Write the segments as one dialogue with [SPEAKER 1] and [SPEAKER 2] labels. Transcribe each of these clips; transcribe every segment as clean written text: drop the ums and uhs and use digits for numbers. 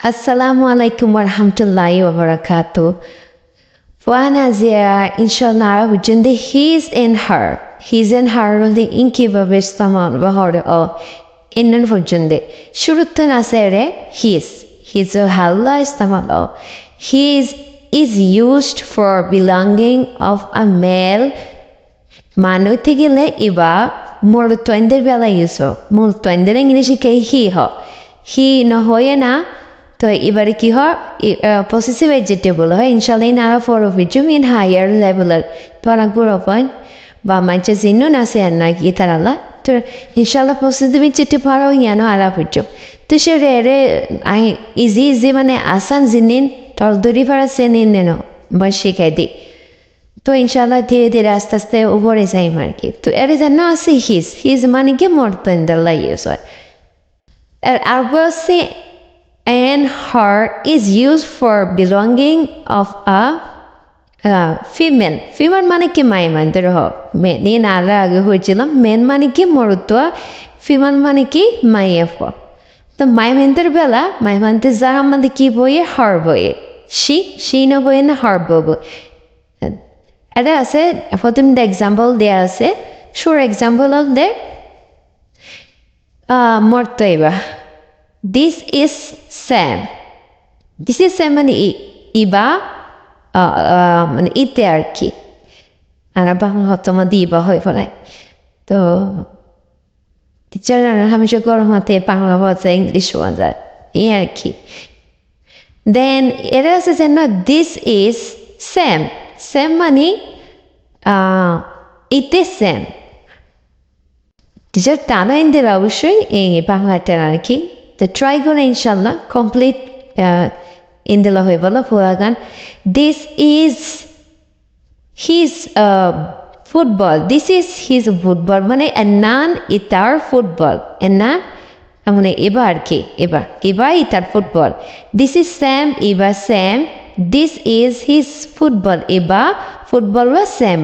[SPEAKER 1] Assalamu alaikum warahmatullahi wabarakatuh. Buonasera, inshallah, wujende he's in her. He's in her the inkibabe saman bahore o innan wujende. Shuruttan asere he's. He's a halla istamal o. He is used for belonging of a male. Manuti gile iba murtuender bela yuso. Murtuender English ke he ho. He no hoye na. তো এবারে কি হয় possessive adjective হয় ইনশাআল্লাহ না for of which mean higher level পরাগুর অপন বা মাঝে জিনুন আছে না কি তারালা তো ইনশাআল্লাহ পসেসিভ অ্যাডজেক্টিভ পারো ইয়ানো আলা ফুচো তো সে রে আই ইজি মানে আসান জিনিন তল দরি পারা সেনিন নেনো বা শিখাই দি তো ইনশাআল্লাহ ধীরে ধীরে আস্তে আস্তে উপরে যাই আর কি তো এর জন্য আছে হিজ মানে কি মর্তন্দাল্লাহ ইউজ হয় আর বলছে and her is used for belonging of a female. Female মানে কি মাই মানতে রহ মেন আলা আগে হয়েছিলাম মেন মানে কি মরুত্বা ফিমেল মানে কি মাইয়ে ফ তো মাই মানতের বেলা মাই মানতে যা আমাদের কি বইয়ে হার বইয়ে সি না বইয়ে না হার বই এটা আছে প্রথম এক্সাম্পল দেয়া আছে শুর এক্সাম্পল অফ দে মর্তইবা This is Sam. This is Sam মানে ইবা মানে ইতে আর কি আর বাংলা হতো মধ্যে ইবা হয়ে পড়ে তো টিচার হামেশা গরম হাতে বাংলা ভাষা ইংলিশ হওয়া যায় এই আর কি দেন এরা আছে যে না দিস ইজ স্যাম স্যাম মানে ইতে স্যাম টিচার টানা ইন্দের অবশ্যই এই বাংলাটা আর কি তো ট্রাই করে ইনশাল্লাহ কমপ্লিট ইন্দিলা হয়ে বলো পুরাগান this is his football this is his football মানে নান ইতার ফুটবল না মানে এবার আর কি এবার ইতার ফুটবল দিস ইজ স্যাম এবার Sam this is his football এবার ফুটবল বা স্যাম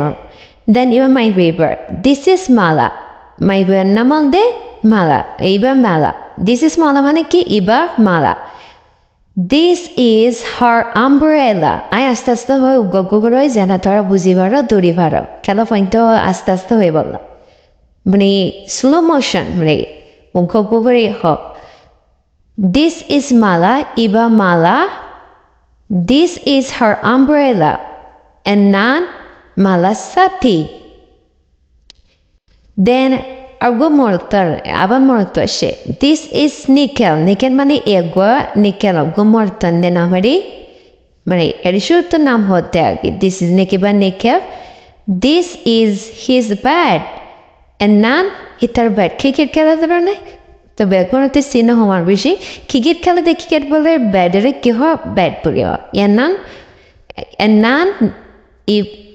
[SPEAKER 1] দেন এবার মাই বেবার দিস ইজ মালা মাই বেবার নাম দে মালা এইবার মালা This is mala মানে কি ইবা মালা This is her umbrella I আস্তে আস্তে হয় উগ্গ করে যেন তোরা বুঝি পারো দৌড়ি পারো খেলা পয়েন্ট আস্তে আস্তে হয়ে বললাম মানে স্লো মোশন মানে উগ্গ করে হোক This is mala Iba Mala This is her umbrella and nan mala sati Then আবার মরতো আসে দিস ইজ নিকেল নিকেল মানে এগুয়া নিকেল অগ্য মরতন দেন আমারই মানে এর তো নাম হতে আগে দিস ইজ নিকে বা nickel this is his bat এর নাম ইতার ব্যাট ক্রিকেট খেলা ধরো না তো ব্যাট বানাতে চিহ্ন হওয়ার বেশি ক্রিকেট খেলাতে ক্রিকেট বলে ব্যাটের কি হয় ব্যাট বলি হয় এর নাম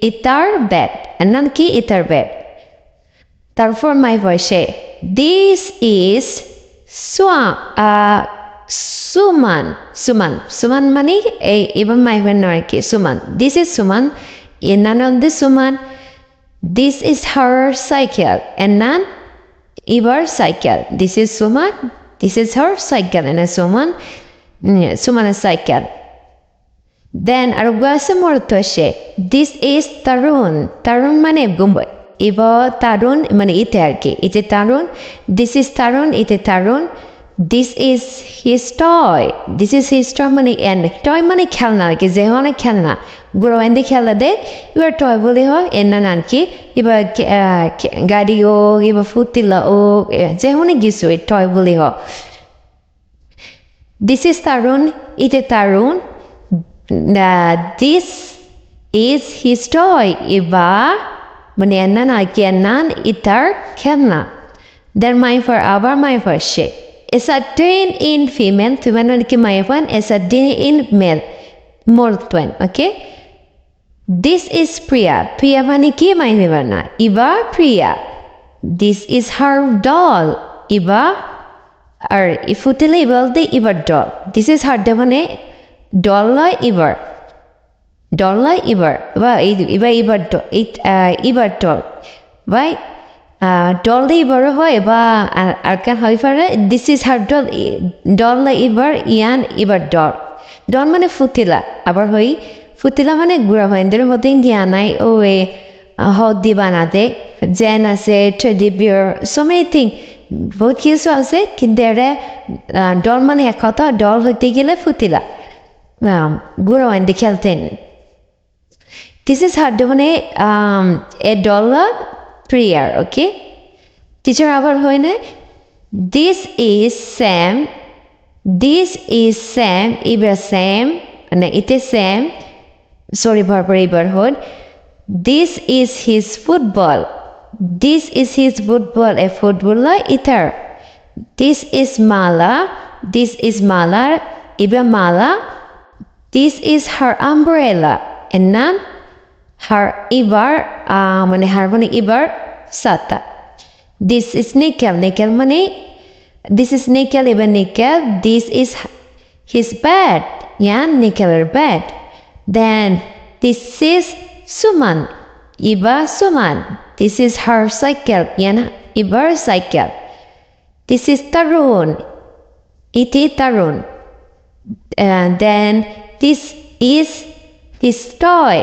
[SPEAKER 1] ইতার ব্যাট এর নাম কি ইতার ব্যাট তারপর মাই ভয়েসে দিস ইজ সুমান মানে এই এবার মাই ভয়ের নয় কি সুমান দিস ইজ সুমান এর নান দি সুমান দিস ইজ হার সাইকেল এর নান এবার cycle this is Suman this is her cycle এর সুমানের সাইকেল দেন আর আছে মরতো আসে দিস ইজ তারুণ মানে গুম্বই এবার তারুণ মানে ইতে আর কি ইতে তারুণ দিস ইজ তারুণ ইতে Tarun this is his toy মানে টয় মানে খেলনা আর কি যে অনেক খেলনা বুড়ো এনে খেলা দে এবার টয় বলে হয় এর নান আর কি এবার গাড়ি ও এবার ফুতিলা ও যে অনেক কিছু টয় বলে হয় দিস ইজ তারুণ ইতে Tarun this is his toy এবার মানে এন্নান আর কি এন্নান ইতার খেলনা দেন মাইফার আবার মাইফার সে এসার্টেন ইন ফিমেল মানে কি মাইফান এসার্টেন ইন মেল মোরতোয়েন ওকে দিস ইজ প্রিয়া মানে কি মাইফার না ইবা Priya this is her doll ইবা আর ইফুতেলে বলতে ইবার doll this is her day মানে ডল নয় ইবার ডল ইবার বা ইবার ডল বাই ডল এবারও হয় বা আর কেন হয় পারে this is her doll doll এবার ইয়ান এবার ডল ডল মানে ফুতিলা আবার হই ফুতিলা মানে গুড়া ভাইন্দের মধ্যে ইন্ডিয়া নাই ও এ হদ্দি বানাতে জেন আছে teddy bear so many thing বহুত কিছু আছে কিন্তু এরা ডল মানে এক কথা ডল হইতে গেলে ফুতিলা গুড়া ভাইন্দি খেলতেন দিস ইজ হার মানে এ ডলার prayer, okay? Teacher আবার হয় না this is Sam এবার Sam মানে এটা Sam sorry বারবার এবার হন this is his football a football ইতার this is Mala এবার Mala this is her umbrella and nan her এবার মানে হার মানে এবার সাতা this is nickel মানে this is nickel এবার nickel this is his bed nickel bed then this is Suman এবার Suman this is her cycle এবার cycle this is Tarun iti Tarun then this is his toy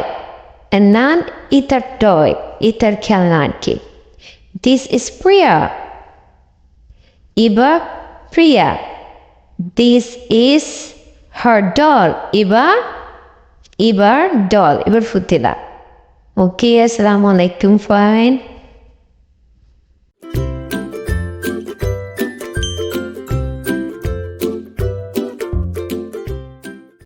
[SPEAKER 1] and nan itar toy itar খেলনা আর কি this is Priya এবার Priya this is her doll এবার doll এবার ফুতিলা ওকে আসসালামু আলাইকুম fine